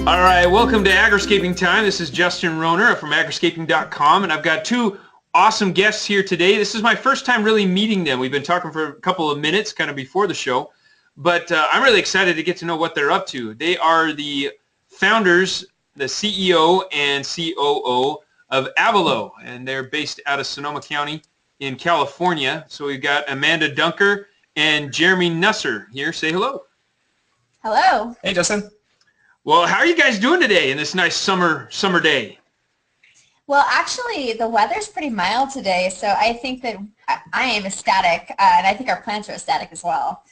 All right, welcome to Agriscaping Time. This is Justin Rohner from agriscaping.com, and I've got two awesome guests here today. This is my first time really meeting them. We've been talking for a couple of minutes kind of before the show, but I'm really excited to get to know what they're up to. They are the founders, the CEO and COO of Avalow, and they're based out of Sonoma County in California. So we've got Amanda Dunker and Jeremy Russer here. Say hello. Hello. Hey, Justin. Well, how are you guys doing today in this nice summer day? Well, actually, the weather's pretty mild today, so I think that I am ecstatic, and I think our plants are ecstatic as well.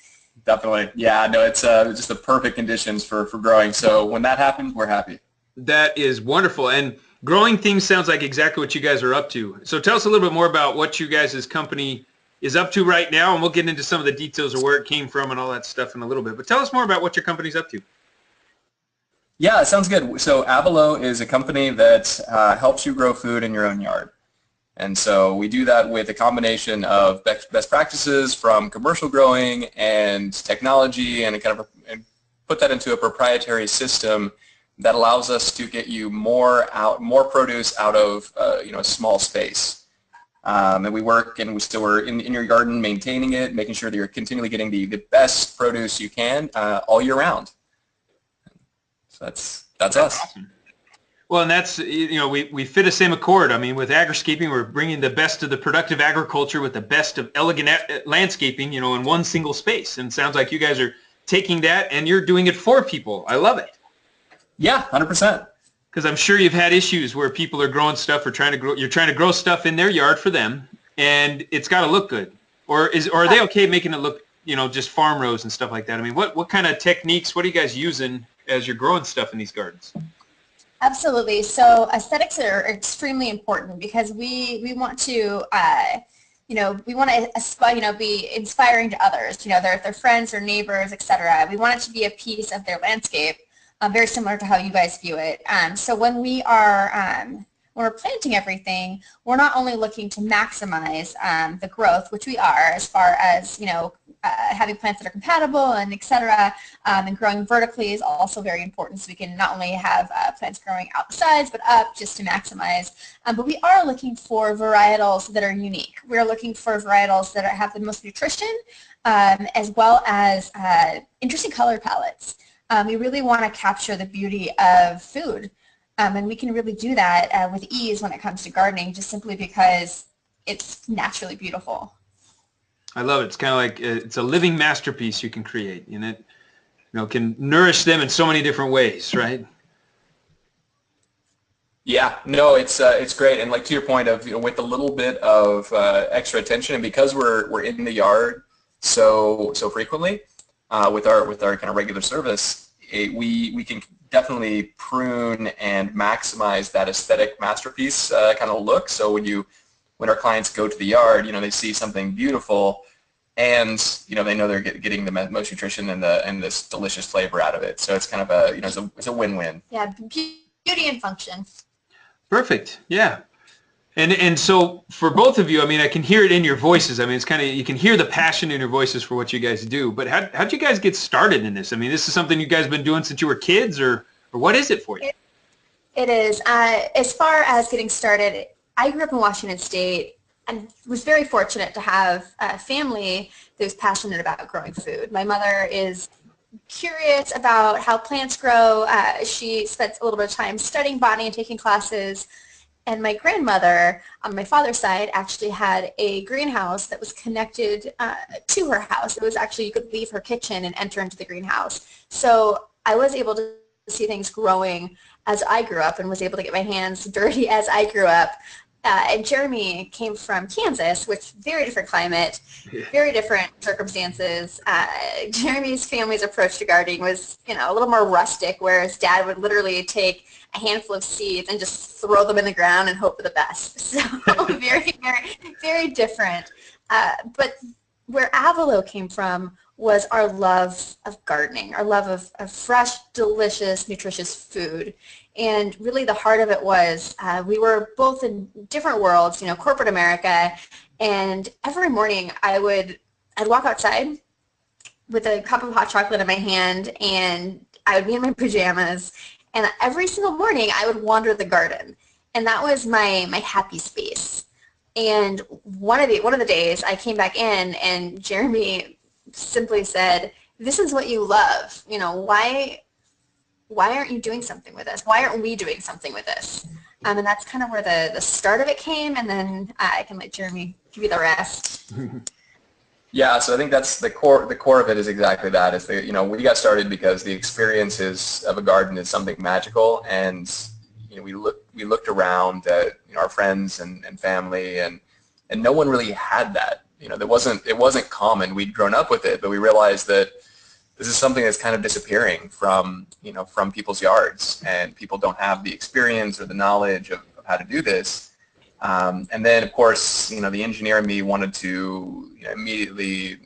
Definitely. Yeah, no, it's just the perfect conditions for growing. So when that happens, we're happy. That is wonderful. And growing things sounds like exactly what you guys are up to. So tell us a little bit more about what you guys' company is up to right now, and we'll get into some of the details of where it came from and all that stuff in a little bit. But tell us more about what your company's up to. Yeah, it sounds good. So Avalow is a company that helps you grow food in your own yard. And so we do that with a combination of best practices from commercial growing and technology, and and put that into a proprietary system that allows us to get you more produce out of a small space. And we work, and we're in your garden, maintaining it, making sure that you're continually getting the best produce you can all year round. So that's us. Awesome. Well, and that's, we fit a same accord. I mean, with agriscaping, we're bringing the best of the productive agriculture with the best of elegant landscaping, in one single space. And it sounds like you guys are taking that and you're doing it for people. I love it. Yeah, 100%. Because I'm sure you've had issues where people are growing stuff or you're trying to grow stuff in their yard for them, and it's got to look good. Or are they okay making it look, just farm rows and stuff like that? I mean, what kind of techniques, what are you guys using as you're growing stuff in these gardens? Absolutely. So aesthetics are extremely important because we want to, we want to be inspiring to others. Their friends or neighbors, etc. We want it to be a piece of their landscape, very similar to how you guys view it. So when we're planting everything, we're not only looking to maximize the growth, which we are, as far as having plants that are compatible and etc. And growing vertically is also very important, so we can not only have plants growing out the sides but up, just to maximize. But we are looking for varietals that are unique. We're looking for varietals that have the most nutrition, as well as interesting color palettes. We really want to capture the beauty of food. And we can really do that with ease when it comes to gardening, just simply because it's naturally beautiful. I love it. It's kind of like it's a living masterpiece you can create, and it can nourish them in so many different ways, right? Yeah, no, it's great. And like to your point of with a little bit of extra attention, and because we're in the yard so frequently with our kind of regular service, we can definitely prune and maximize that aesthetic masterpiece kind of look. So when our clients go to the yard, they see something beautiful, and they know they're getting the most nutrition and this delicious flavor out of it. So it's kind of it's a win-win. Yeah, beauty and function. Perfect. Yeah. And so for both of you, I mean, I can hear it in your voices. I mean, it's kind of, you can hear the passion in your voices for what you guys do. But how'd you guys get started in this? I mean, this is something you guys have been doing since you were kids, or what is it for you? It is. As far as getting started, I grew up in Washington State and was very fortunate to have a family that was passionate about growing food. My mother is curious about how plants grow. She spent a little bit of time studying botany and taking classes. And my grandmother, on my father's side, actually had a greenhouse that was connected to her house. It was actually, you could leave her kitchen and enter into the greenhouse. So I was able to see things growing as I grew up, and was able to get my hands dirty as I grew up. And Jeremy came from Kansas, which very different climate, very different circumstances. Jeremy's family's approach to gardening was, a little more rustic, whereas Dad would literally take a handful of seeds and just throw them in the ground and hope for the best. So very, very, very different. But where Avalow came from was our love of gardening, our love of fresh, delicious, nutritious food. And really the heart of it was we were both in different worlds, corporate America, and every morning I'd walk outside with a cup of hot chocolate in my hand, and I would be in my pajamas, And every single morning I would wander the garden, and that was my happy space. And one of the days I came back in, and Jeremy simply said, "This is what you love. You know, why aren't you doing something with this? Why aren't we doing something with this?" And that's kind of where the start of it came, and then I can let Jeremy give you the rest. Yeah, so I think that's the core. The core of it is exactly that. Is the, we got started because the experiences of a garden is something magical, and we looked around at our friends and family, and no one really had that. It wasn't common. We'd grown up with it, but we realized that this is something that's kind of disappearing from people's yards, and people don't have the experience or the knowledge of how to do this. And then, of course, the engineer in me wanted to immediately,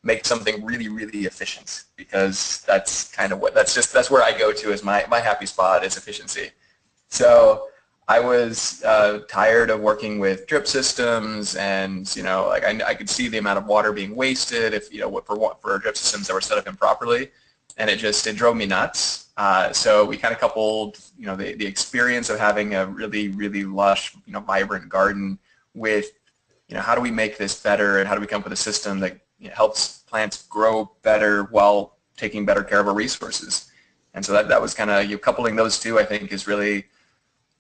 make something really, really efficient, because that's kind of that's where I go to as my happy spot is efficiency. So I was tired of working with drip systems, and I could see the amount of water being wasted if for drip systems that were set up improperly, and it drove me nuts. So we kind of coupled the experience of having a really, really lush vibrant garden with how do we make this better, and how do we come up with a system that helps plants grow better while taking better care of our resources. And so that was kind of coupling those two, I think, is really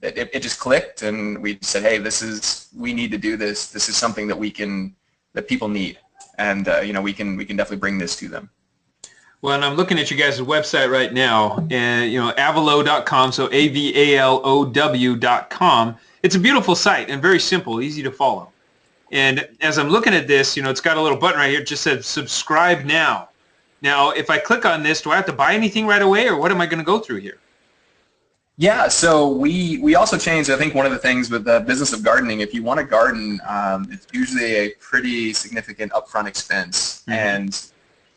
it just clicked, and we said, hey, we need to do this. This is something that people need, and we can definitely bring this to them. Well, and I'm looking at you guys' website right now, and avalow.com, so avalow.com. It's a beautiful site and very simple, easy to follow. And as I'm looking at this, it's got a little button right here. It just says subscribe now. Now, if I click on this, do I have to buy anything right away, or what am I going to go through here? Yeah, so we also changed, I think, one of the things with the business of gardening. If you want to garden, it's usually a pretty significant upfront expense. Mm-hmm. And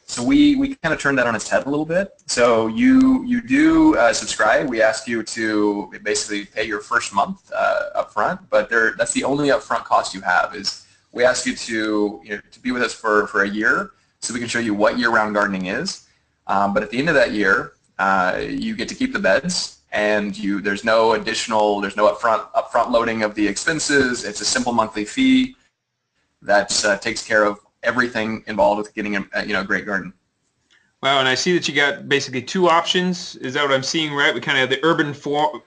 so we kind of turned that on its head a little bit. So you do subscribe. We ask you to basically pay your first month upfront, but that's the only upfront cost you have. Is we ask you to be with us for a year, so we can show you what year-round gardening is. But at the end of that year, you get to keep the beds, and there's no upfront loading of the expenses. It's a simple monthly fee that takes care of everything involved with getting a great garden. Wow, and I see that you got basically two options. Is that what I'm seeing right? We kind of have the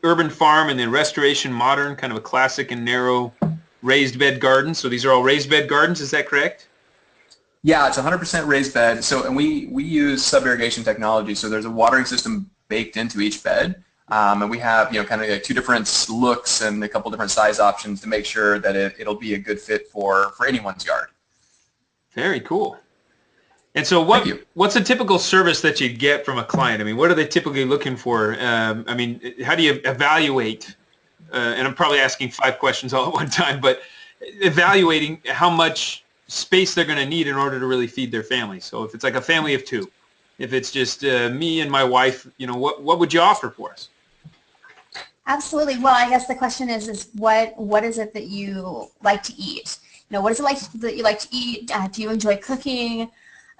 urban farm and then restoration modern, kind of a classic and narrow raised bed garden. So these are all raised bed gardens, is that correct? Yeah, it's 100% raised bed. So, and we use sub-irrigation technology. So there's a watering system baked into each bed. And we have, kind of like two different looks and a couple different size options to make sure that it'll be a good fit for anyone's yard. Very cool. And so what's a typical service that you get from a client? I mean, what are they typically looking for? How do you evaluate, and I'm probably asking 5 questions all at one time, but evaluating how much space they're going to need in order to really feed their family. So if it's like a family of 2, if it's just me and my wife, what would you offer for us? Absolutely. Well, I guess the question is what is it that you like to eat? What is it like that you like to eat? Do you enjoy cooking?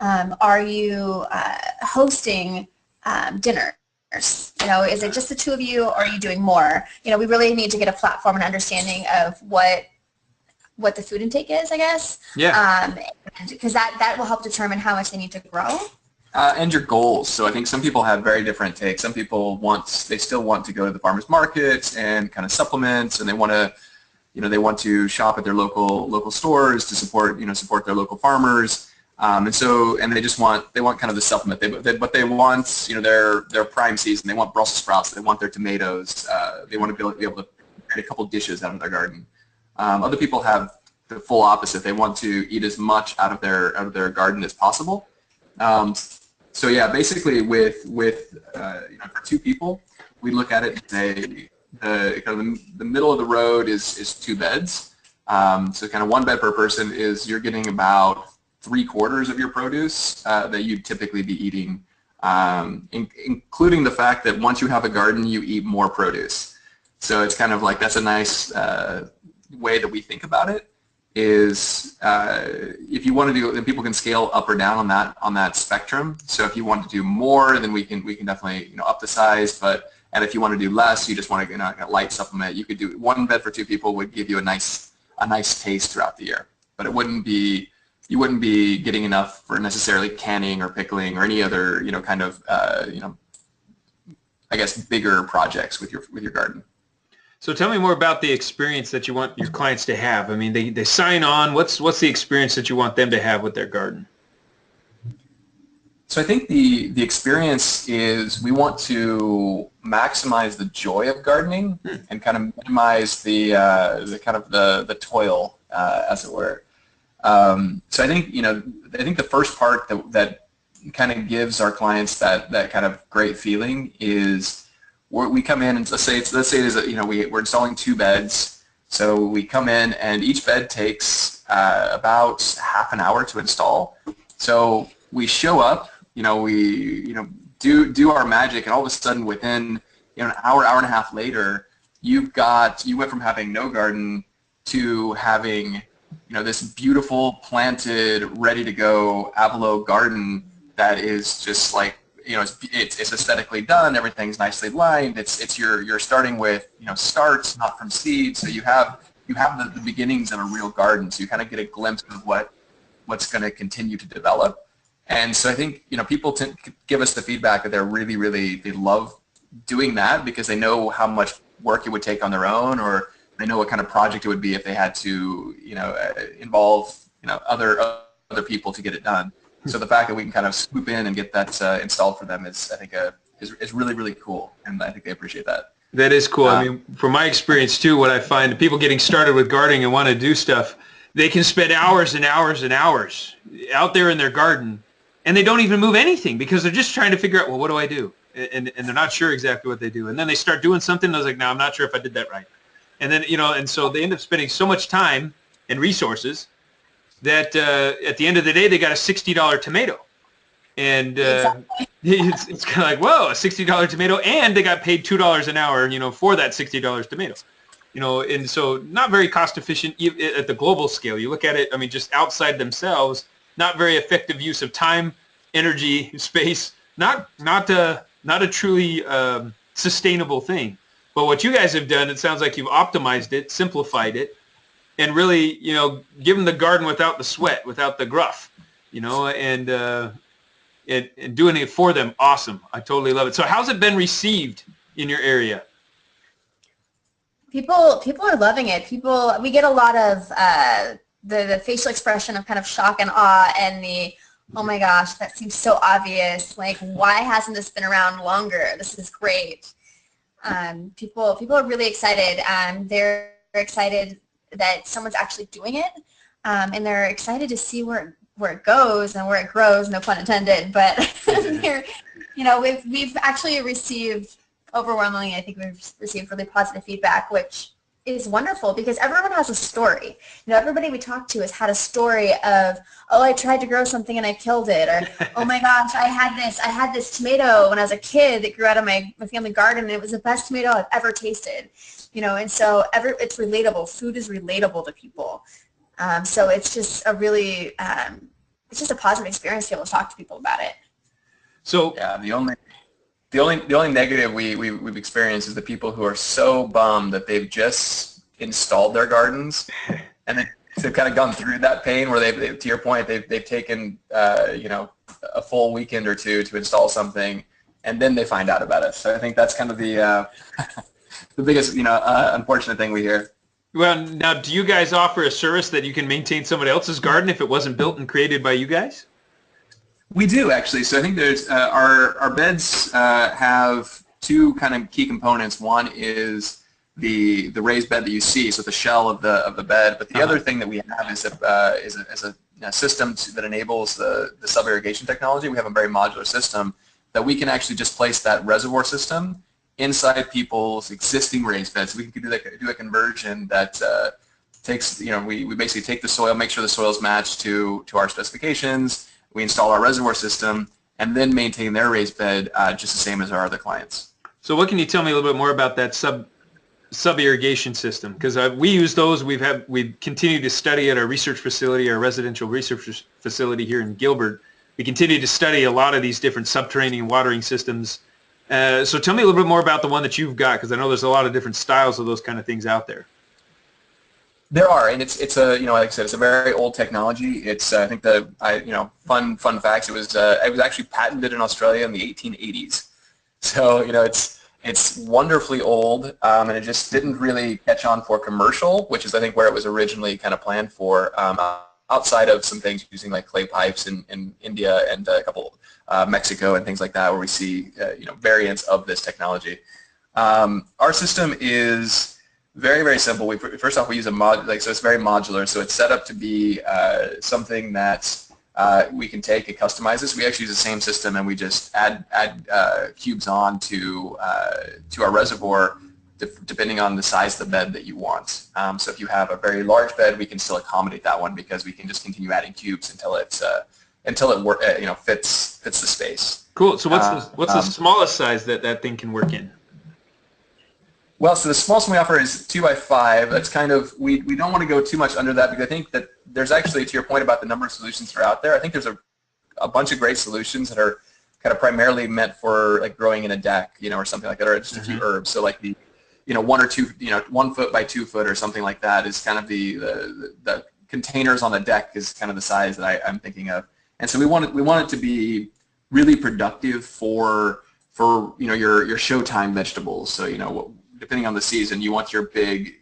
Are you hosting dinners? Is it just the 2 of you, or are you doing more? We really need to get a platform and understanding of what the food intake is, I guess. Yeah. Because that will help determine how much they need to grow. And your goals. So I think some people have very different takes. Some people they still want to go to the farmers markets and kind of supplements, and they want to they want to shop at their local stores to support their local farmers, and they want kind of the supplement. But they want their prime season. They want Brussels sprouts. They want their tomatoes. They want to be able to create a couple dishes out of their garden. Other people have the full opposite. They want to eat as much out of their garden as possible. So yeah, basically with for 2 people, we look at it and say the middle of the road is 2 beds. So kind of 1 bed per person is you're getting about 3/4 of your produce that you'd typically be eating, including the fact that once you have a garden, you eat more produce. So it's kind of like that's a nice way that we think about it. Is if you want to do, then people can scale up or down on that spectrum. So if you want to do more, then we can definitely up the size. But And if you want to do less, you just want to a light supplement, you could do one bed for 2 people would give you a nice taste throughout the year. But it wouldn't be, you wouldn't be getting enough for necessarily canning or pickling or any other, kind of, I guess, bigger projects with your garden. So tell me more about the experience that you want your clients to have. I mean, they sign on. What's the experience that you want them to have with their garden? So I think the experience is we want to maximize the joy of gardening and kind of minimize the kind of the toil, as it were. So I think the first part that kind of gives our clients that kind of great feeling is we come in and let's say it is we're installing 2 beds. So we come in and each bed takes about half an hour to install. So we show up. We do our magic, and all of a sudden within an hour and a half later, you went from having no garden to having this beautiful planted, ready to go Avalow garden that is just like it's aesthetically done. Everything's nicely lined. You're starting with starts, not from seeds. So you have the beginnings of a real garden. So you kind of get a glimpse of what's going to continue to develop. And so I think people give us the feedback that they love doing that because they know how much work it would take on their own, or they know what kind of project it would be if they had to involve other people to get it done. So the fact that we can kind of swoop in and get that installed for them is, I think, is really, really cool, and I think they appreciate that. That is cool. I mean, from my experience too, what I find people getting started with gardening and want to do stuff, they can spend hours and hours and hours out there in their garden, and they don't even move anything because they're just trying to figure out, well, what do I do? And they're not sure exactly what they do. And then they start doing something, and I was like, no, I'm not sure if I did that right. And then, and so they end up spending so much time and resources that at the end of the day, they got a $60 tomato. And it's kind of like, whoa, a $60 tomato, and they got paid $2 an hour, for that $60 tomato. And so not very cost efficient at the global scale. You look at it, I mean, just outside themselves, not very effective use of time, energy, space, not a truly sustainable thing. But what you guys have done, it sounds like you've optimized it, simplified it, and really, given the garden without the sweat, without the gruff, and doing it for them. Awesome. I totally love it. So how's it been received in your area? People are loving it. We get a lot of the facial expression of kind of shock and awe, and the, oh my gosh, that seems so obvious. Like, why hasn't this been around longer? This is great. People are really excited. They're excited that someone's actually doing it, and they're excited to see where it goes and where it grows. No pun intended. But we've actually received overwhelmingly. I think we've received really positive feedback, which is wonderful because everyone has a story. Everybody we talk to has had a story of, oh, I tried to grow something and I killed it, or oh my gosh, I had this tomato when I was a kid that grew out of my family garden, and it was the best tomato I've ever tasted. And so it's relatable. Food is relatable to people. So it's just a really, it's just a positive experience to be able to talk to people about it. So yeah, the only negative we've experienced is the people who are so bummed that they've just installed their gardens, and they've kind of gone through that pain where they've to your point, they've taken a full weekend or two to install something, and then they find out about it. So I think that's kind of the the biggest unfortunate thing we hear. Well, now, do you guys offer a service that you can maintain somebody else's garden if it wasn't built and created by you guys? We do, actually. So I think there's our beds have 2 kind of key components. One is the raised bed that you see, so the shell of the bed. But the other thing that we have is a system that enables the sub-irrigation technology. We have a very modular system that we can actually just place that reservoir system inside people's existing raised beds. We can do a conversion that takes, we basically take the soil, make sure the soil is matched to our specifications. We install our reservoir system, and then maintain their raised bed just the same as our other clients. So what can you tell me a little bit more about that sub-irrigation system? Because we use those. We've continued to study at our research facility, our residential research facility here in Gilbert. We continue to study a lot of these different subterranean watering systems So tell me a little bit more about the one that you've got, because I know there's a lot of different styles of those kind of things out there. There are, and it's a, like I said, it's a very old technology. It's I think fun facts. It was actually patented in Australia in the 1880s. So it's wonderfully old, and it just didn't really catch on for commercial, which is I think where it was originally kind of planned for. Outside of some things using like clay pipes in India and a couple Mexico and things like that, where we see variants of this technology. Our system is very, very simple. First off, we use so it's very modular. So it's set up to be something that we can take and customize this. We actually use the same system, and we just add cubes on to our reservoir, depending on the size of the bed that you want. So if you have a very large bed, we can still accommodate that one because we can just continue adding cubes until it fits the space. Cool. So what's the smallest size that thing can work in? Well, so the smallest one we offer is 2x5. That's kind of, we don't want to go too much under that, because I think that there's actually, to your point about the number of solutions that are out there, I think there's a bunch of great solutions that are kind of primarily meant for like growing in a deck, or something like that, or just a few herbs. So like the 1 or 2, 1 foot by 2 foot or something like that is kind of the containers on the deck is kind of the size that I'm thinking of. And so we want it to be really productive for your showtime vegetables. So depending on the season, you want your big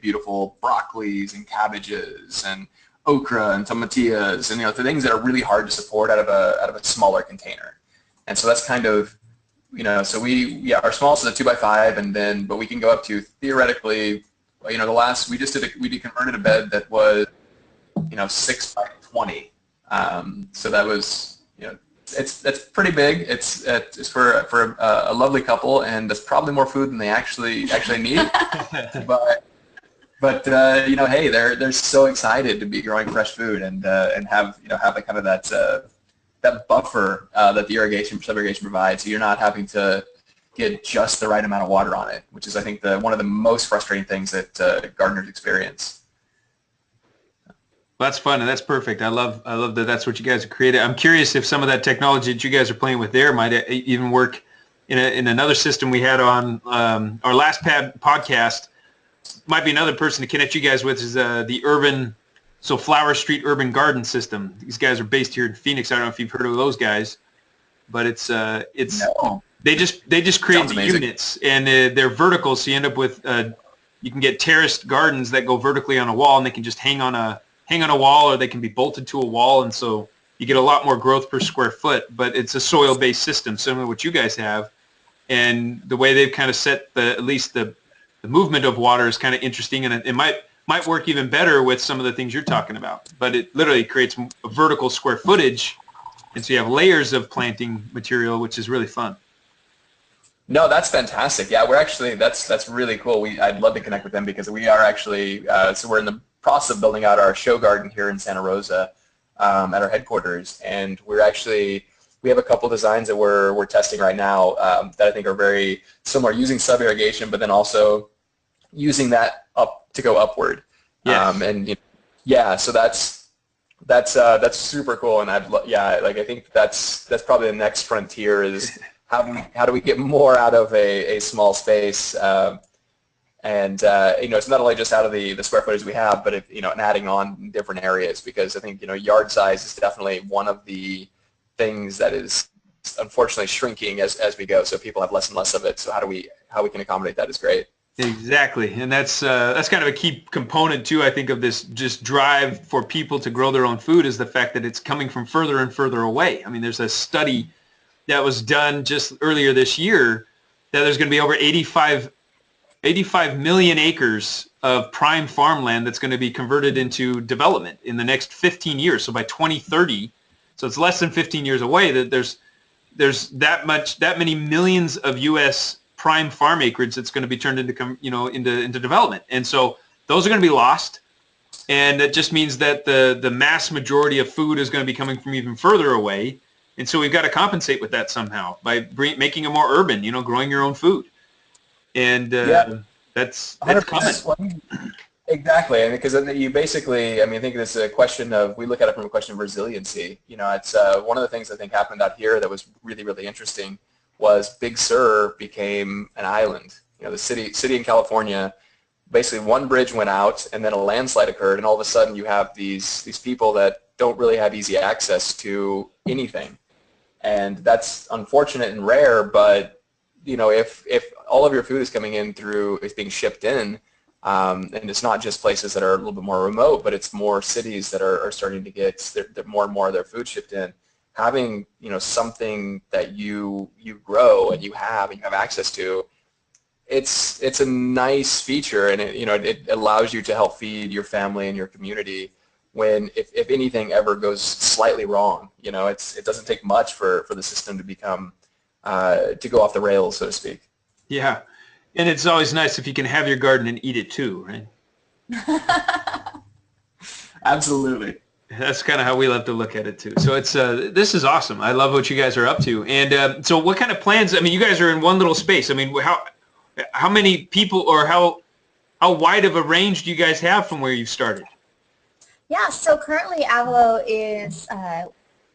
beautiful broccolis and cabbages and okra and tomatillas and the things that are really hard to support out of a smaller container. And so that's kind of so our smallest is a 2x5, but we can go up to theoretically, we converted a bed that was 6 by 20. So that was it's pretty big. It's for a lovely couple, and that's probably more food than they actually need. but hey, they're so excited to be growing fresh food and have the kind of that buffer that the sub-irrigation provides. So you're not having to get just the right amount of water on it, which is I think one of the most frustrating things that gardeners experience. Well, that's fun, and that's perfect. I love that that's what you guys have created. I'm curious if some of that technology that you guys are playing with there might even work in another system we had on our last podcast. Might be another person to connect you guys with is the Flower Street Urban Garden System. These guys are based here in Phoenix. I don't know if you've heard of those guys, but it's no. They just create the units, and they're vertical, so you end up with you can get terraced gardens that go vertically on a wall, and they can just hang on a wall, or they can be bolted to a wall, and so you get a lot more growth per square foot. But it's a soil-based system, similar to what you guys have, and the way they've kind of set at least the movement of water is kind of interesting, and it might work even better with some of the things you're talking about. But it literally creates a vertical square footage, and so you have layers of planting material, which is really fun. No, that's fantastic. Yeah, we're actually that's really cool. I'd love to connect with them, because we are actually so we're in the process of building out our show garden here in Santa Rosa at our headquarters, and we have a couple designs that we're testing right now that I think are very similar, using sub-irrigation, but then also using that to go upward. Yes. So that's super cool, and I think that's probably the next frontier is how do we get more out of a small space. And it's not only just out of the square footage we have, but and adding on different areas, because I think yard size is definitely one of the things that is unfortunately shrinking as we go. So people have less and less of it. So how we can accommodate that is great. Exactly, and that's kind of a key component too, I think, of this just drive for people to grow their own food, is the fact that it's coming from further and further away. I mean, there's a study that was done just earlier this year that there's going to be over 85 million acres of prime farmland that's going to be converted into development in the next 15 years. So by 2030, so it's less than 15 years away, that there's that many millions of U.S. prime farm acreage that's going to be turned into development. And so those are going to be lost. And that just means that the mass majority of food is going to be coming from even further away. And so we've got to compensate with that somehow by making it more urban, growing your own food. And that's common. Exactly, because you basically, I think it's a question of, we look at it from a question of resiliency. It's one of the things I think happened out here that was really, really interesting was Big Sur became an island. You know, the city in California, basically one bridge went out and then a landslide occurred, and all of a sudden you have these people that don't really have easy access to anything. And that's unfortunate and rare, but you know, if all of your food is coming in is being shipped in, and it's not just places that are a little bit more remote, but it's more cities that are starting to get more and more of their food shipped in. Having, you know, something that you grow and you have access to, it's a nice feature, and it allows you to help feed your family and your community when if anything ever goes slightly wrong. You know, it doesn't take much for the system to become to go off the rails, so to speak. Yeah, and it's always nice if you can have your garden and eat it too, right? Absolutely. That's kind of how we love to look at it too. So it's this is awesome. I love what you guys are up to. And so what kind of plans? I mean, you guys are in one little space. I mean, how many people or how wide of a range do you guys have from where you started? Yeah, so currently Avalow is,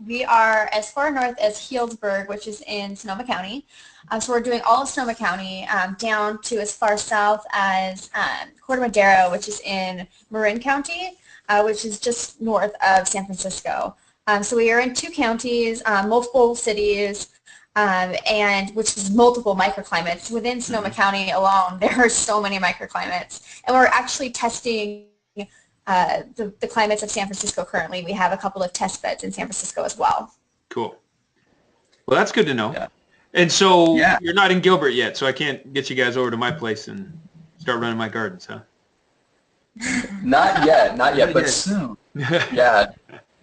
we are as far north as Healdsburg, which is in Sonoma County. So we're doing all of Sonoma County down to as far south as Corte Madero, which is in Marin County, which is just north of San Francisco. So we are in 2 counties, multiple cities, and which is multiple microclimates. Within Sonoma County alone, there are so many microclimates. And we're actually testing the climates of San Francisco currently. We have a couple of test beds in San Francisco as well. Cool. Well, that's good to know. Yeah. And so you're not in Gilbert yet, so I can't get you guys over to my place and start running my gardens, huh? Not yet, but soon. Yeah.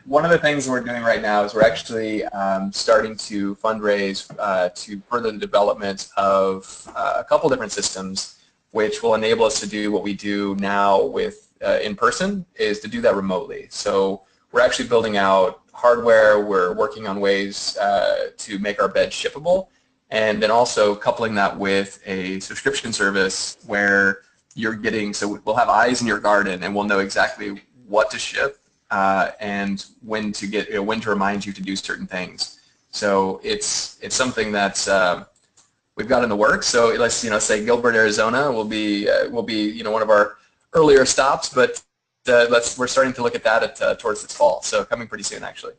One of the things we're doing right now is we're actually starting to fundraise to further the development of a couple different systems, which will enable us to do what we do now with in person, is to do that remotely. So we're actually building out hardware. We're working on ways to make our beds shippable, and then also coupling that with a subscription service where you're getting, so we'll have eyes in your garden and we'll know exactly what to ship and when to get, when to remind you to do certain things. So it's something that's we've got in the works. So let's say Gilbert, Arizona will be one of our earlier stops, but we're starting to look at that towards this fall. So coming pretty soon, actually.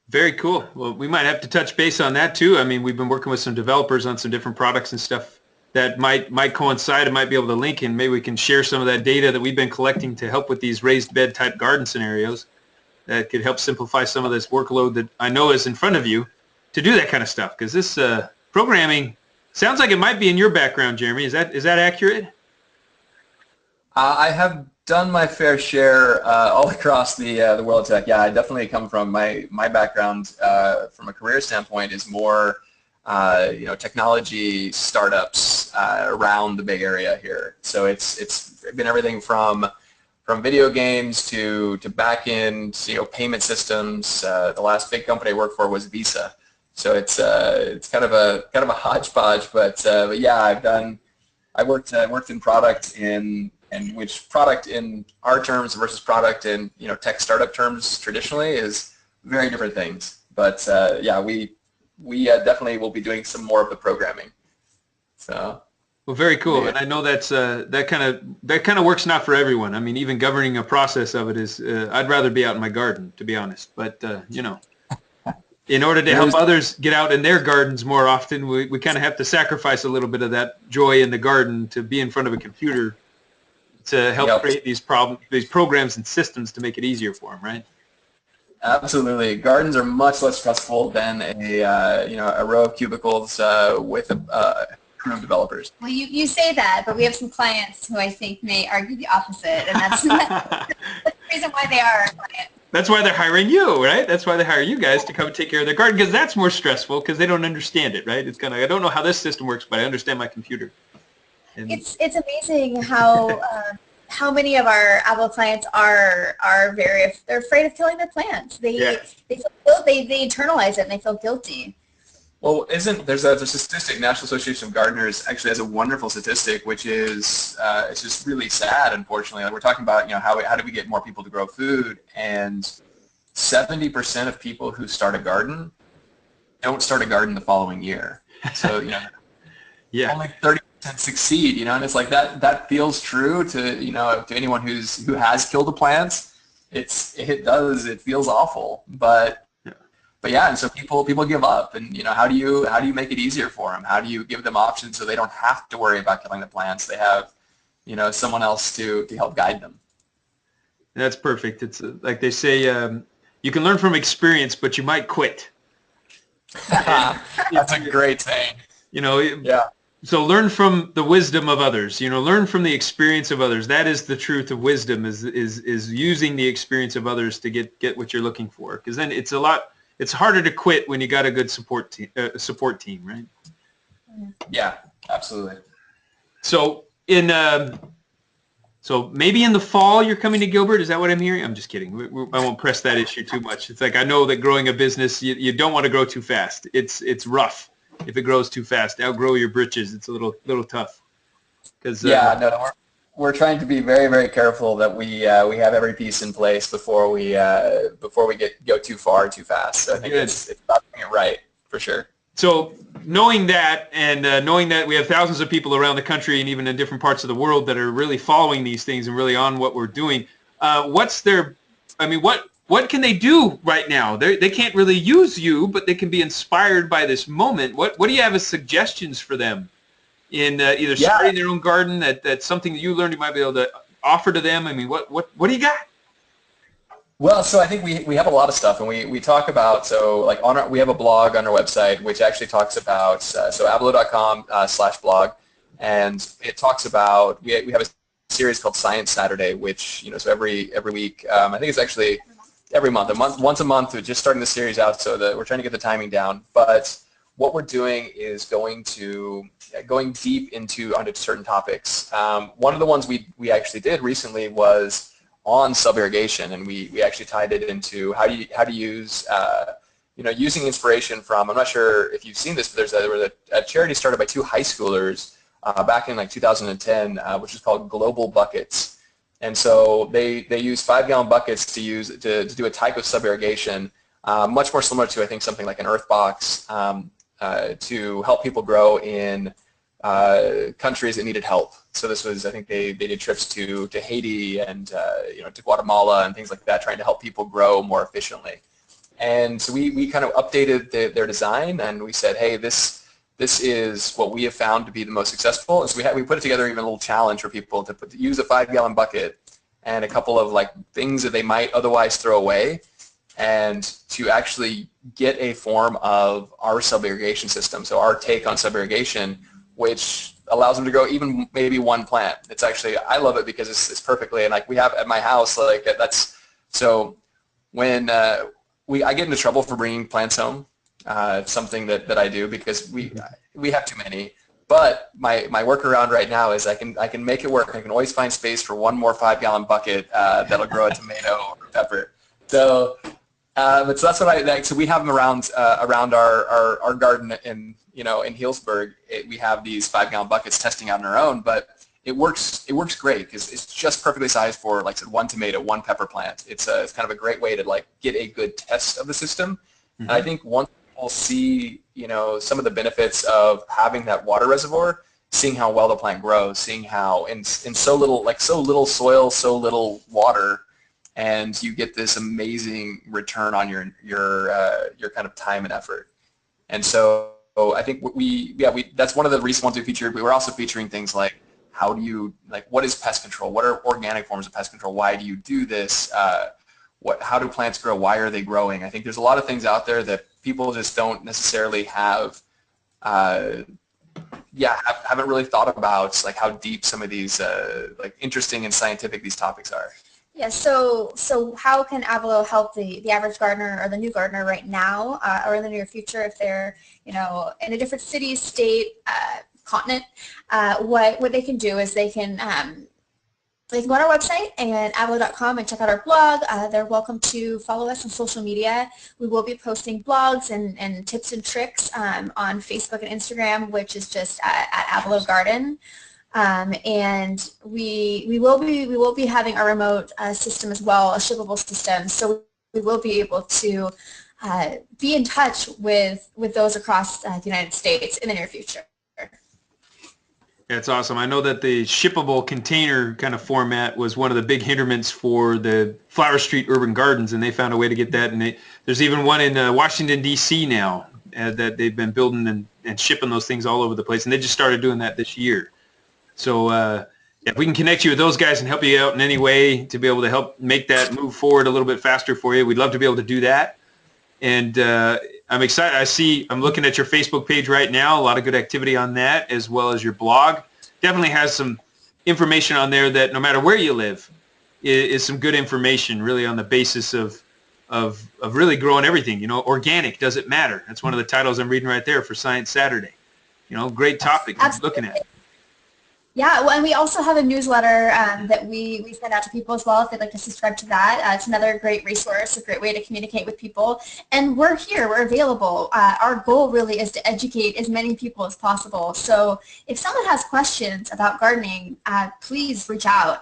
Very cool. Well, we might have to touch base on that too. I mean, we've been working with some developers on some different products and stuff that might coincide and might be able to link, and maybe we can share some of that data that we've been collecting to help with these raised bed type garden scenarios that could help simplify some of this workload that I know is in front of you to do that kind of stuff. Because this programming sounds like it might be in your background, Jeremy. Is that accurate? I have done my fair share all across the world of tech. Yeah, I definitely come from my background from a career standpoint is more technology startups around the Bay Area here. So it's been everything from video games to back end payment systems. The last big company I worked for was Visa. So it's kind of a hodgepodge, but yeah, I worked in product and which product in our terms versus product in tech startup terms traditionally is very different things. But yeah, we definitely will be doing some more of the programming. So. Well, very cool, yeah. And I know that's that kind of works not for everyone. I mean, even governing a process of it is. I'd rather be out in my garden, to be honest. But in order to help others get out in their gardens more often, we kind of have to sacrifice a little bit of that joy in the garden to be in front of a computer to help create these programs and systems to make it easier for them, right? Absolutely. Gardens are much less stressful than a row of cubicles with a crew of developers. Well, you say that, but we have some clients who I think may argue the opposite, and that's the reason why they are our client. That's why they're hiring you, right? That's why they hire you guys to come take care of their garden, because that's more stressful because they don't understand it, right? It's kind of, I don't know how this system works, but I understand my computer. And it's amazing how many of our Avalow clients are they're afraid of killing their plants. They feel they internalize it and they feel guilty. Well, there's a statistic, National Association of Gardeners actually has a wonderful statistic, which is it's just really sad, unfortunately. Like we're talking about how do we get more people to grow food, and 70% of people who start a garden don't start a garden the following year. So, Yeah. only 30% succeed, and it's like that feels true to, to anyone who has killed the plants. It feels awful, but yeah, and so people give up, and how do you make it easier for them? How do you give them options so they don't have to worry about killing the plants? They have, someone else to help guide them. That's perfect. It's like they say, you can learn from experience, but you might quit. That's a great saying. Yeah. So learn from the wisdom of others. Learn from the experience of others. That is the truth of wisdom. Is using the experience of others to get what you're looking for. Because then it's harder to quit when you got a good support team, right? Yeah, absolutely. So so maybe in the fall you're coming to Gilbert. Is that what I'm hearing? I'm just kidding. I won't press that issue too much. It's like I know that growing a business, you don't want to grow too fast. It's rough if it grows too fast. Outgrow your britches. It's a little tough. No, we're trying to be very, very careful that we have every piece in place before we go too far too fast. So I think it's about doing it right for sure. So knowing that, and knowing that we have thousands of people around the country and even in different parts of the world that are really following these things and really on what we're doing, what can they do right now? They can't really use you, but they can be inspired by this moment. What do you have as suggestions for them in either starting their own garden? That's something that you learned you might be able to offer to them. I mean, what do you got? Well, so I think we have a lot of stuff, and we talk about, so like we have a blog on our website which actually talks about, so avalow.com/blog, and it talks about, we have a series called Science Saturday, which, so every week, I think it's actually every month, once a month, we're just starting the series out, so that we're trying to get the timing down. But what we're doing is going deep onto certain topics. One of the ones we actually did recently was on sub-irrigation, and we actually tied it into how to use, using inspiration from, I'm not sure if you've seen this, but there was a charity started by two high schoolers back in like 2010, which is called Global Buckets. And so they use 5-gallon buckets to do a type of sub-irrigation, much more similar to, I think, something like an earth box, to help people grow in countries that needed help. So this was, I think they did trips to Haiti and to Guatemala and things like that, trying to help people grow more efficiently. And so we kind of updated their design, and we said, hey, this is what we have found to be the most successful. And so we put it together, even a little challenge for people to use a 5-gallon bucket and a couple of like things that they might otherwise throw away, and to actually get a form of our sub-irrigation system. So our take on sub-irrigation, which allows them to grow even maybe one plant. It's actually, I love it because it's perfectly, and like we have at my house, like that's, so when I get into trouble for bringing plants home, it's something that I do because we have too many. But my workaround right now is I can make it work. I can always find space for one more 5-gallon bucket that'll grow a tomato or pepper. So, but so that's what I like. So we have them around our garden in Healdsburg. We have these 5-gallon buckets testing out on our own, but it works great because it's just perfectly sized for, like I said, one tomato, one pepper plant. It's kind of a great way to like get a good test of the system. Mm-hmm. And I think once people see some of the benefits of having that water reservoir, seeing how well the plant grows, seeing how in so little soil, so little water, and you get this amazing return on your kind of time and effort. And so I think that's one of the recent ones we featured. We were also featuring things like, what is pest control? What are organic forms of pest control? Why do you do this? How do plants grow? Why are they growing? I think there's a lot of things out there that people just don't necessarily haven't really thought about, like how deep some of these like interesting and scientific these topics are. Yeah, so how can Avalow help the average gardener or the new gardener right now or in the near future if they're in a different city, state, continent? What they can do is they can go on our website and avalow.com and check out our blog. They're welcome to follow us on social media. We will be posting blogs and tips and tricks on Facebook and Instagram, which is just at Avalow Garden. And we will be having our remote system as well, a shippable system. So we will be able to be in touch with those across the United States in the near future. That's awesome. I know that the shippable container kind of format was one of the big hindrances for the Flower Street Urban Gardens, and they found a way to get that. And there's even one in Washington, D.C. now that they've been building and shipping those things all over the place, and they just started doing that this year. So if we can connect you with those guys and help you out in any way to be able to help make that move forward a little bit faster for you, we'd love to be able to do that. And I'm excited. I'm looking at your Facebook page right now, a lot of good activity on that, as well as your blog. Definitely has some information on there that no matter where you live is some good information really on the basis of really growing everything. You know, organic, does it matter? That's one of the titles I'm reading right there for Science Saturday. You know, great topic to be looking at. Yeah, well, and we also have a newsletter that we send out to people as well if they'd like to subscribe to that. It's another great resource, a great way to communicate with people. And we're here, we're available. Our goal really is to educate as many people as possible. So if someone has questions about gardening, please reach out.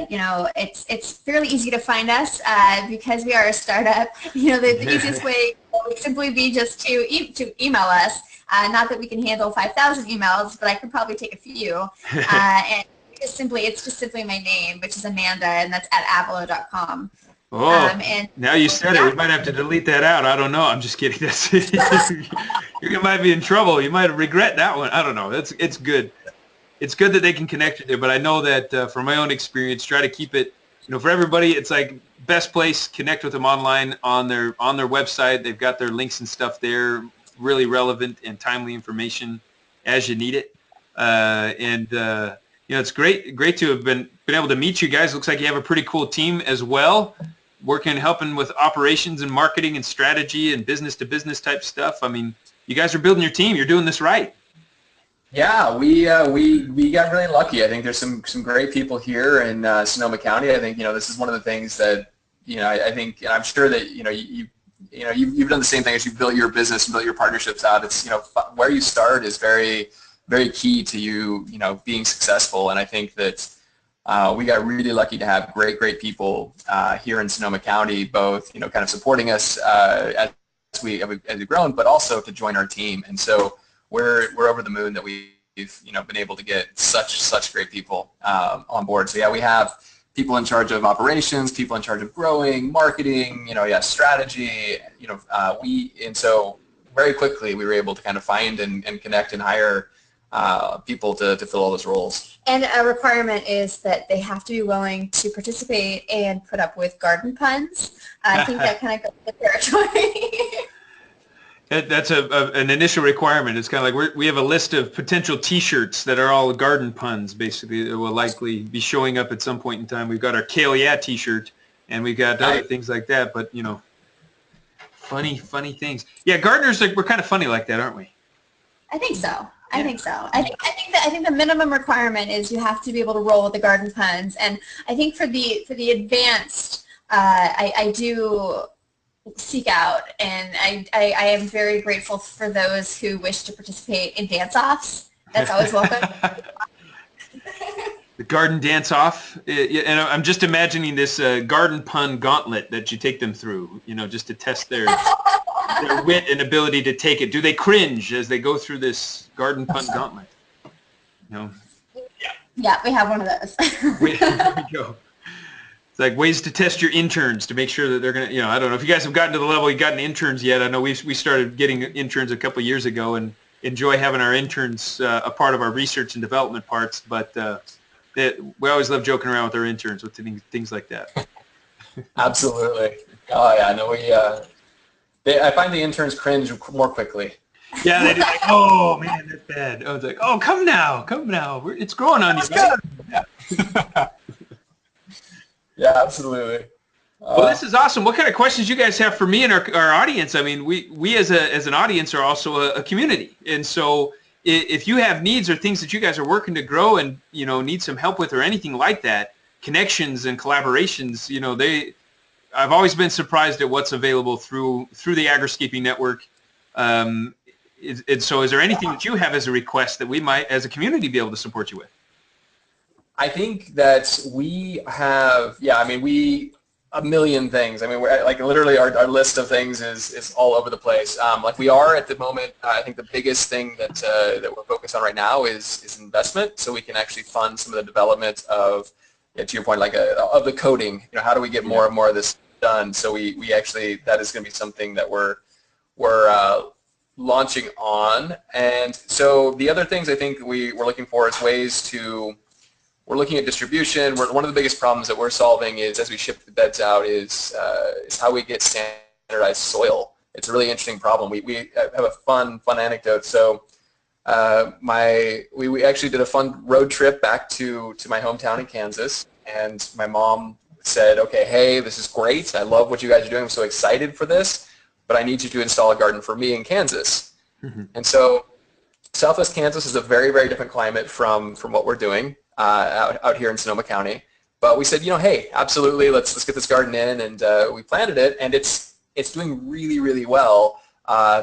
You know, it's fairly easy to find us because we are a startup. You know, the easiest way would simply be just to email us. Not that we can handle 5,000 emails, but I could probably take a few. And it's just simply my name, which is Amanda, and that's at avalow.com. Oh, and now you said it. We might have to delete that out. I don't know. I'm just kidding. You might be in trouble. You might regret that one. I don't know. It's good. It's good that they can connect you there, but I know that from my own experience, try to keep it, you know, for everybody, it's like best place, connect with them online on their website. They've got their links and stuff there, really relevant and timely information as you need it. You know, it's great to have been able to meet you guys. Looks like you have a pretty cool team as well, helping with operations and marketing and strategy and business to business type stuff. I mean, you guys are building your team. You're doing this right. Yeah, we got really lucky. I think there's some great people here in Sonoma County. I think, you know, this is one of the things that, you know, I think, and I'm sure that, you know, you've done the same thing as you've built your business and built your partnerships out. It's, you know, where you start is very, very key to you know, being successful. And I think that we got really lucky to have great people here in Sonoma County, both, you know, kind of supporting us as we've grown, but also to join our team. And so we're over the moon that we've, you know, been able to get such great people on board. So yeah, we have people in charge of operations, people in charge of growing, marketing, you know, yeah, strategy, you know, and so very quickly we were able to kind of find and connect and hire people to fill all those roles. And a requirement is that they have to be willing to participate and put up with garden puns. I think that kind of goes with the territory. That's an initial requirement. It's kind of like we have a list of potential T-shirts that are all garden puns, basically, that will likely be showing up at some point in time. We've got our Kale Yeah T-shirt, and we've got other things like that. But, you know, funny things. Yeah, gardeners, we're kind of funny like that, aren't we? I think so. I think so. I think the minimum requirement is you have to be able to roll with the garden puns. And I think for the advanced, I do seek out, and I am very grateful for those who wish to participate in dance-offs. That's always welcome. The garden dance-off, and I'm just imagining this garden pun gauntlet that you take them through, you know, just to test their wit and ability to take it. Do they cringe as they go through this garden pun gauntlet? No. Yeah, we have one of those. There we go. It's like ways to test your interns to make sure that they're going to, you know, I don't know if you guys have gotten to the level you've gotten interns yet. I know we started getting interns a couple of years ago and enjoy having our interns a part of our research and development parts, but we always love joking around with our interns with things like that. Absolutely. Oh yeah, no, I find the interns cringe more quickly. Yeah, they do. Like, oh man, that's bad. Oh, it's like, oh, come now. It's growing on you. Right? Yeah, absolutely. Well, this is awesome. What kind of questions you guys have for me and our audience? I mean, we as an audience are also a community, and so if you have needs or things that you guys are working to grow and, you know, need some help with or anything like that, connections and collaborations, you know, I've always been surprised at what's available through the Agriscaping network. So is there anything that you have as a request that we might, as a community, be able to support you with? I think that we have, yeah, I mean, a million things. I mean, we're, like literally our list of things is all over the place. Like we are at the moment, I think the biggest thing that we're focused on right now is investment, so we can actually fund some of the development of, to your point, like of the coding. You know, how do we get more and more of this done? So we actually, that is going to be something that we're launching on. And so the other things I think we're looking for is ways to. We're looking at distribution. One of the biggest problems that we're solving is, as we ship the beds out, is how we get standardized soil. It's a really interesting problem. We have a fun anecdote. So we actually did a fun road trip back to my hometown in Kansas, and my mom said, okay, hey, this is great. I love what you guys are doing. I'm so excited for this, but I need you to install a garden for me in Kansas. Mm-hmm. And so Southwest Kansas is a very, very different climate from what we're doing. Out here in Sonoma County, but we said, hey, absolutely, let's get this garden in, and we planted it, and it's doing really, really well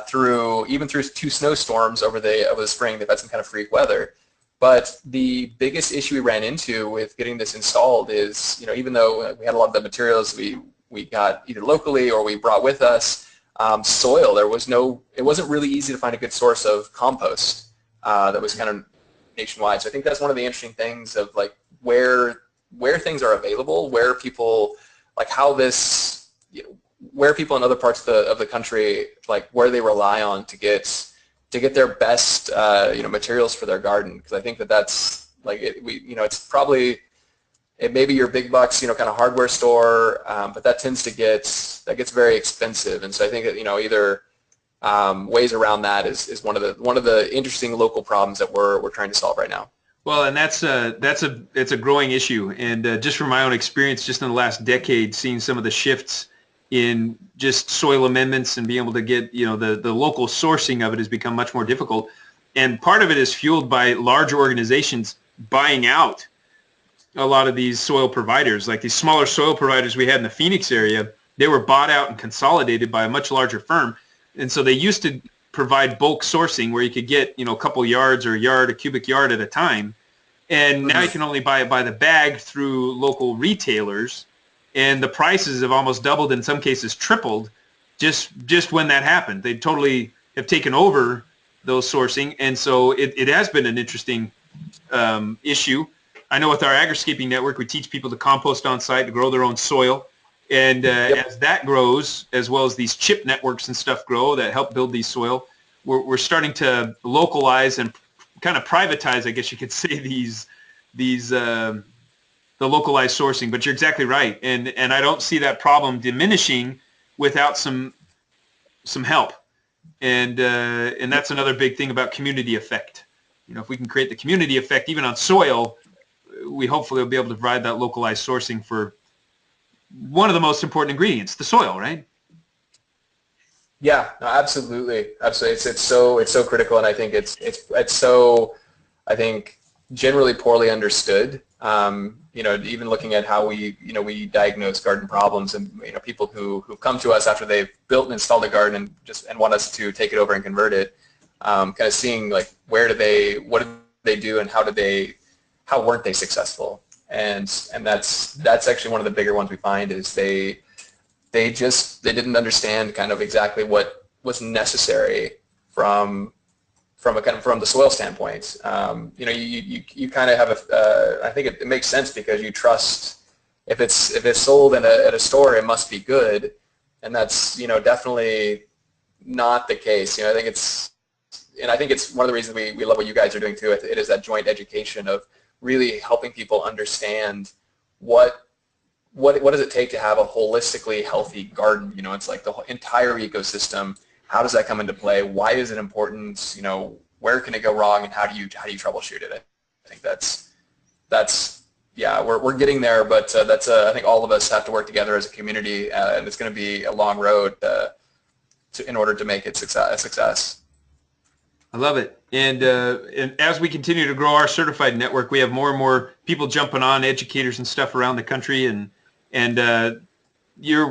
through 2 snowstorms over the spring. They've had some kind of freak weather, but the biggest issue we ran into with getting this installed is, even though we had a lot of the materials we got either locally or we brought with us, soil, it wasn't really easy to find a good source of compost that was kind of nationwide. So I think that's one of the interesting things of like where things are available, where people like how this, where people in other parts of the country, like where they rely on to get their best materials for their garden. Because I think that's like it's probably, it may be your big bucks kind of hardware store, but that gets very expensive. And so I think that either ways around that is one of the interesting local problems that we're trying to solve right now. Well, and it's a growing issue, and just from my own experience, just in the last decade, seeing some of the shifts in just soil amendments and being able to get the local sourcing of it has become much more difficult, and part of it is fueled by large organizations buying out a lot of these soil providers, like these smaller soil providers we had in the Phoenix area. They were bought out and consolidated by a much larger firm. And so they used to provide bulk sourcing where you could get, a couple yards or a cubic yard at a time. And now you can only buy it by the bag through local retailers. And the prices have almost doubled, in some cases tripled, just when that happened. They totally have taken over those sourcing. And so it has been an interesting issue. I know with our Agriscaping network, we teach people to compost on site, to grow their own soil. And as that grows, as well as these chip networks and stuff grow that help build these soil, we're starting to localize and kind of privatize, I guess you could say, the localized sourcing. But you're exactly right, and I don't see that problem diminishing without some help. And that's another big thing about community effect. If we can create the community effect even on soil, we hopefully will be able to provide that localized sourcing for one of the most important ingredients, the soil, right? Yeah, no, absolutely. It's so critical, and I think it's so, I think, generally poorly understood. Even looking at how we diagnose garden problems, and people who come to us after they've built and installed a garden and want us to take it over and convert it, kind of seeing like what did they do, and how weren't they successful? And that's actually one of the bigger ones we find is they didn't understand kind of exactly what was necessary from the soil standpoint. You kind of have I think it makes sense because you trust if it's sold at a store, it must be good, and that's definitely not the case. I think it's one of the reasons we love what you guys are doing too. It is that joint education of really helping people understand what does it take to have a holistically healthy garden. It's like the entire ecosystem. How does that come into play? Why is it important? Where can it go wrong, and how do you troubleshoot it? I think that's we're getting there, but I think all of us have to work together as a community, and it's going to be a long road in order to make it a success. I love it. And as we continue to grow our certified network, we have more and more people jumping on, educators and stuff around the country, and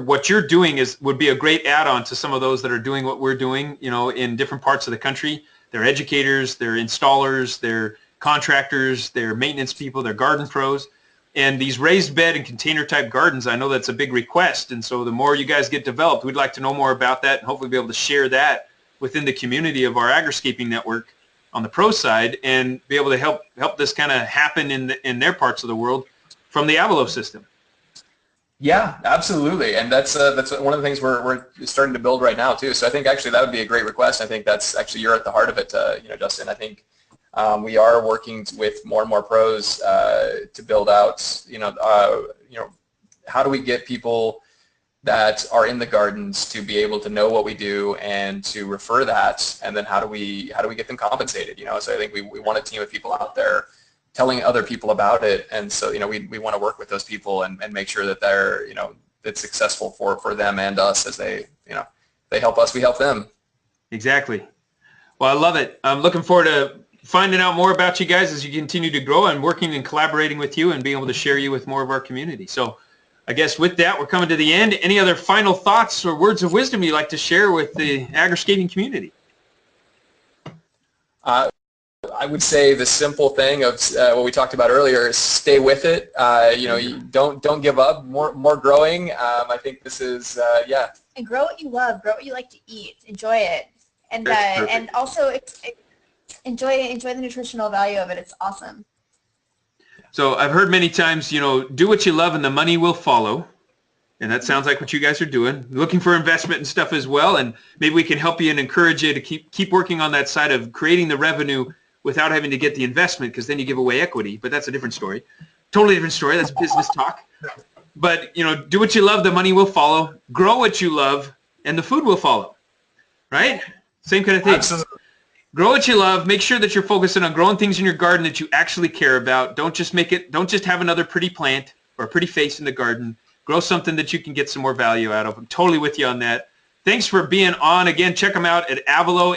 what you're doing would be a great add-on to some of those that are doing what we're doing, in different parts of the country. They're educators, they're installers, they're contractors, they're maintenance people, they're garden pros. And these raised bed and container type gardens, I know that's a big request. And so the more you guys get developed, we'd like to know more about that and hopefully be able to share that within the community of our Agriscaping network on the pro side and be able to help this kind of happen in their parts of the world from the Avalow system. Yeah, absolutely, and that's one of the things we're starting to build right now too. So I think actually that would be a great request. I think that's actually you're at the heart of it, Justin. I think we are working with more and more pros to build out, how do we get people that are in the gardens to be able to know what we do and to refer that, and then how do we get them compensated? So I think we want a team of people out there telling other people about it, and so we want to work with those people and make sure that they're it's successful for them and us as they help us, we help them. Exactly. Well, I love it. I'm looking forward to finding out more about you guys as you continue to grow and working and collaborating with you and being able to share you with more of our community. So I guess with that, we're coming to the end. Any other final thoughts or words of wisdom you'd like to share with the Agriscaping community? I would say the simple thing of what we talked about earlier is stay with it. You don't give up. More growing. I think this is And grow what you love. Grow what you like to eat. Enjoy it, and also enjoy the nutritional value of it. It's awesome. So I've heard many times, do what you love and the money will follow. And that sounds like what you guys are doing. Looking for investment and stuff as well. And maybe we can help you and encourage you to keep working on that side of creating the revenue without having to get the investment, because then you give away equity. But that's a different story. Totally different story. That's business talk. But, do what you love, the money will follow. Grow what you love, and the food will follow. Right? Same kind of thing. Absolutely. Grow what you love. Make sure that you're focusing on growing things in your garden that you actually care about. Don't just have another pretty plant or a pretty face in the garden. Grow something that you can get some more value out of. I'm totally with you on that. Thanks for being on. Again, check them out at Avalow,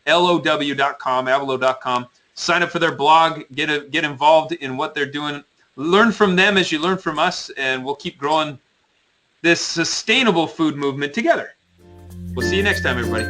AVALOW.com, Avalow.com. Sign up for their blog. Get involved in what they're doing. Learn from them as you learn from us, and we'll keep growing this sustainable food movement together. We'll see you next time, everybody.